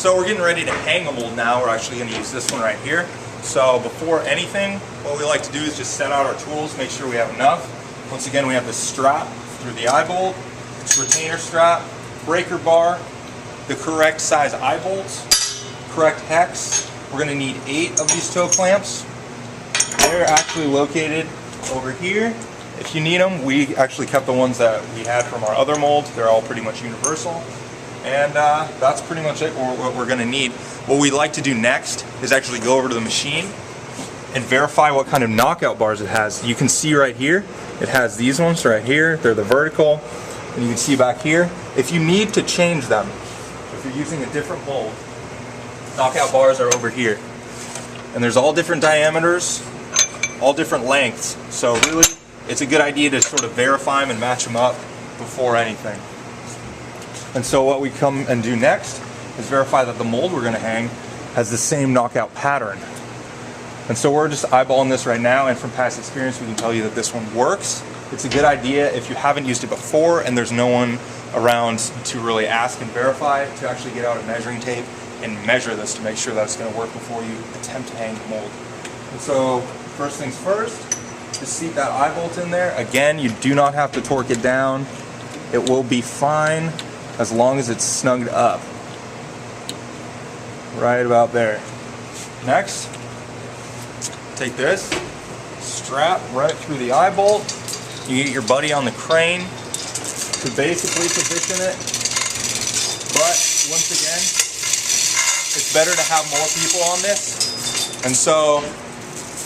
So we're getting ready to hang a mold now. We're actually going to use this one right here. So before anything, what we like to do is just set out our tools, make sure we have enough. Once again, we have the strap through the eye bolt, retainer strap, breaker bar, the correct size eye bolts, correct hex. We're going to need 8 of these toe clamps. They're actually located over here. If you need them, we actually kept the ones that we had from our other molds. They're all pretty much universal. And that's pretty much it, what we're going to need. What we like to do next is actually go over to the machine and verify what kind of knockout bars it has. You can see right here, it has these ones right here. They're the vertical. And you can see back here, if you need to change them, if you're using a different mold, knockout bars are over here. And there's all different diameters, all different lengths. So really, it's a good idea to sort of verify them and match them up before anything. And so what we come and do next is verify that the mold we're going to hang has the same knockout pattern. And so we're just eyeballing this right now, and from past experience we can tell you that this one works. It's a good idea if you haven't used it before and there's no one around to really ask and verify, to actually get out a measuring tape and measure this to make sure that it's going to work before you attempt to hang the mold. And so first things first, just seat that eye bolt in there. Again, you do not have to torque it down. It will be fine as long as it's snugged up. Right about there. Next, take this, strap right through the eye bolt. You get your buddy on the crane to basically position it. But once again, it's better to have more people on this. And so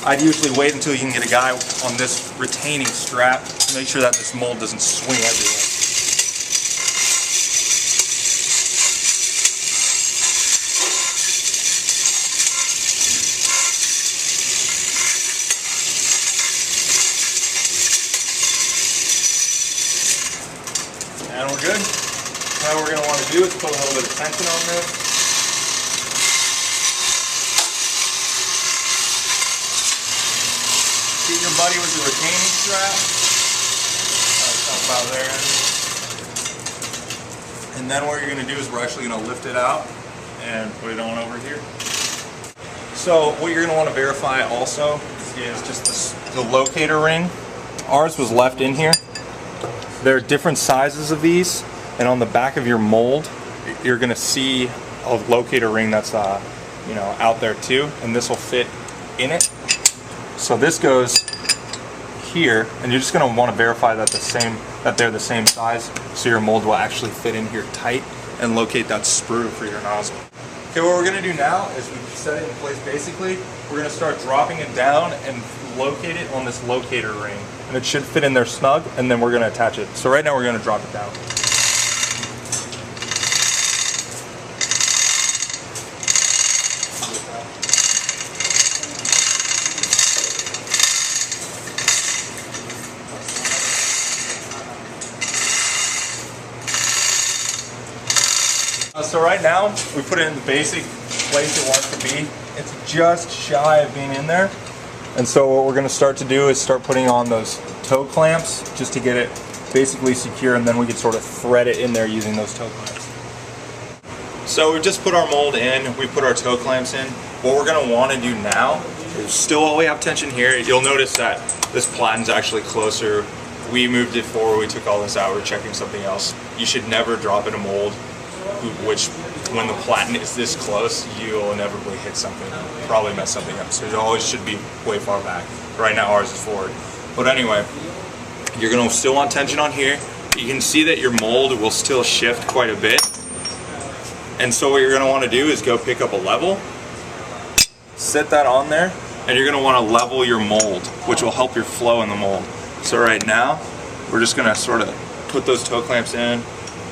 I'd usually wait until you can get a guy on this retaining strap to make sure that this mold doesn't swing everywhere. And we're good. Now what we're going to want to do is put a little bit of tension on this. Get your buddy with the retaining strap. About there. And then what you're going to do is we're actually going to lift it out and put it on over here. So what you're going to want to verify also is just the locator ring. Ours was left in here. There are different sizes of these, and on the back of your mold you're going to see a locator ring that's out there too, and this will fit in it. So this goes here, and you're just going to want to verify that they're the same size, so your mold will actually fit in here tight and locate that sprue for your nozzle. Okay, what we're going to do now is we set it in place. Basically, we're going to start dropping it down and locate it on this locator ring, and it should fit in there snug, and then we're going to attach it. So right now we're going to drop it down. So right now, we put it in the basic place it wants to be. It's just shy of being in there. And so what we're going to start to do is start putting on those toe clamps just to get it basically secure, and then we can sort of thread it in there using those toe clamps. So we've just put our mold in, we put our toe clamps in. What we're going to want to do now is still while we have tension here, you'll notice that this platen's actually closer. We moved it forward, we took all this out, we're checking something else. You should never drop in a mold which, when the platen is this close, you'll inevitably hit something, probably mess something up. So it always should be way far back. Right now ours is forward. But anyway, you're going to still want tension on here. You can see that your mold will still shift quite a bit. And so what you're going to want to do is go pick up a level, set that on there, and you're going to want to level your mold, which will help your flow in the mold. So right now, we're just going to sort of put those toe clamps in,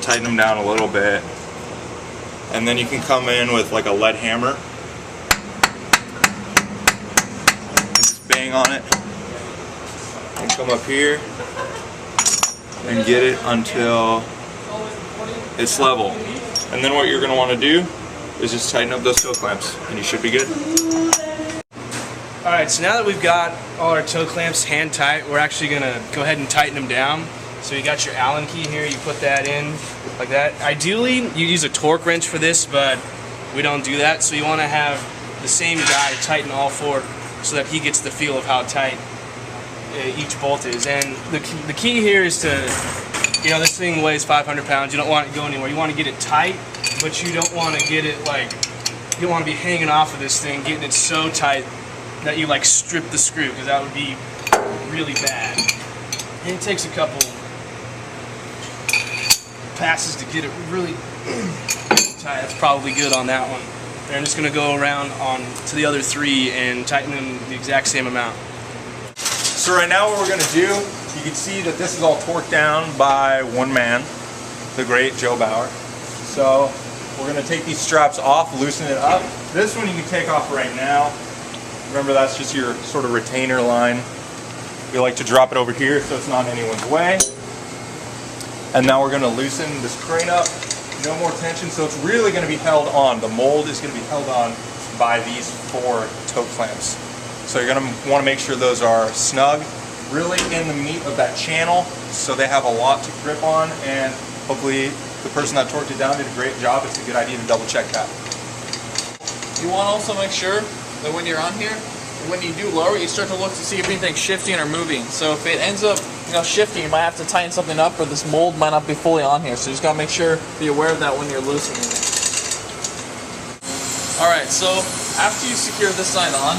tighten them down a little bit, and then you can come in with like a lead hammer, just bang on it, and come up here and get it until it's level. And then what you're going to want to do is just tighten up those toe clamps, and you should be good. Alright, so now that we've got all our toe clamps hand tight, we're actually going to go ahead and tighten them down. So you got your Allen key here, you put that in like that. Ideally, you use a torque wrench for this, but We don't do that, so you want to have the same guy tighten all four so that he gets the feel of how tight each bolt is. And the key here is to, you know, this thing weighs 500 pounds. You don't want it to go anywhere. You want to get it tight, but you don't want to get it like, you don't want to be hanging off of this thing, getting it so tight that you like strip the screw, because that would be really bad. And it takes a couple passes to get it really tight. That's probably good on that one. And I'm just going to go around on to the other three and tighten them the exact same amount. So right now what we're going to do, you can see that this is all torqued down by one man, the great Joe Bauer. So we're going to take these straps off, loosen it up. This one you can take off right now. Remember, that's just your sort of retainer line. We like to drop it over here so it's not in anyone's way. And now we're going to loosen this crane up. No more tension, so it's really going to be held on. The mold is going to be held on by these 4 toe clamps. So you're going to want to make sure those are snug, really in the meat of that channel, so they have a lot to grip on, and hopefully the person that torqued it down did a great job. It's a good idea to double check that. You want to also make sure that when you're on here, when you do lower, you start to look to see if anything's shifting or moving. So if it ends up, shifting, you might have to tighten something up, or this mold might not be fully on here. So you just gotta make sure, be aware of that when you're loosening it. All right, so after you secure this side on,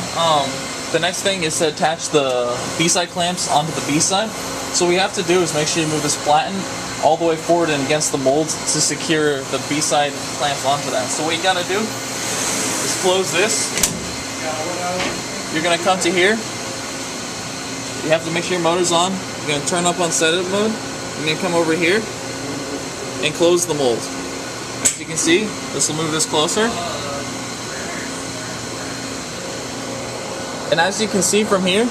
the next thing is to attach the B-side clamps onto the B-side. So what you have to do is make sure you move this platen all the way forward and against the mold to secure the B-side clamps onto that. So what you gotta do is close this. You're gonna come to here. You have to make sure your motor's on. You're gonna turn up on setup mode. You're gonna come over here and close the mold. As you can see, this will move this closer. And as you can see from here,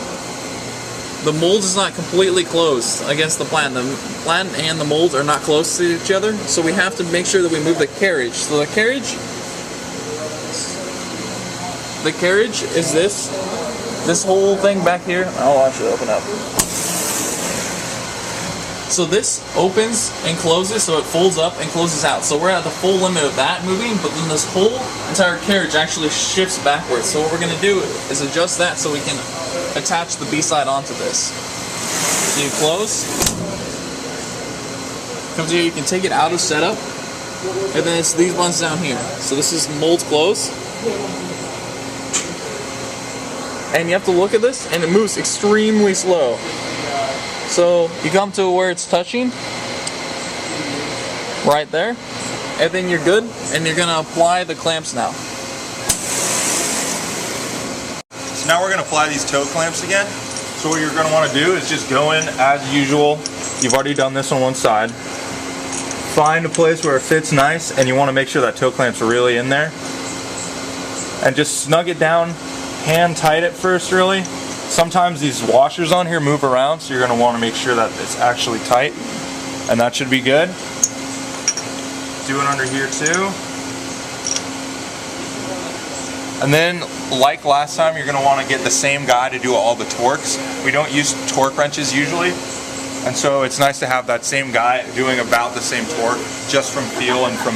the mold is not completely closed against the platen. The platen and the mold are not close to each other, so we have to make sure that we move the carriage. So the carriage is this whole thing back here. I'll actually open up. So this opens and closes, so it folds up and closes out. So we're at the full limit of that moving, but then this whole entire carriage actually shifts backwards. So what we're going to do is adjust that so we can attach the B-side onto this. So you close. Comes here, you can take it out of setup, and then it's these ones down here. So this is mold's close. And you have to look at this, and it moves extremely slow. So you come to where it's touching, right there, and then you're good, and you're gonna apply the clamps now. So now we're gonna apply these toe clamps again. So what you're gonna wanna do is just go in as usual. You've already done this on one side. Find a place where it fits nice, and you wanna make sure that toe clamp's really in there. And just snug it down, hand tight it first, really. Sometimes these washers on here move around, so you're going to want to make sure that it's actually tight, and that should be good. Do it under here too. And then, like last time, you're going to want to get the same guy to do all the torques. We don't use torque wrenches usually, and so it's nice to have that same guy doing about the same torque, just from feel and from,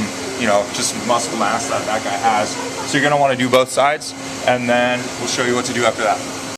just muscle mass that guy has. So you're going to want to do both sides, and then we'll show you what to do after that.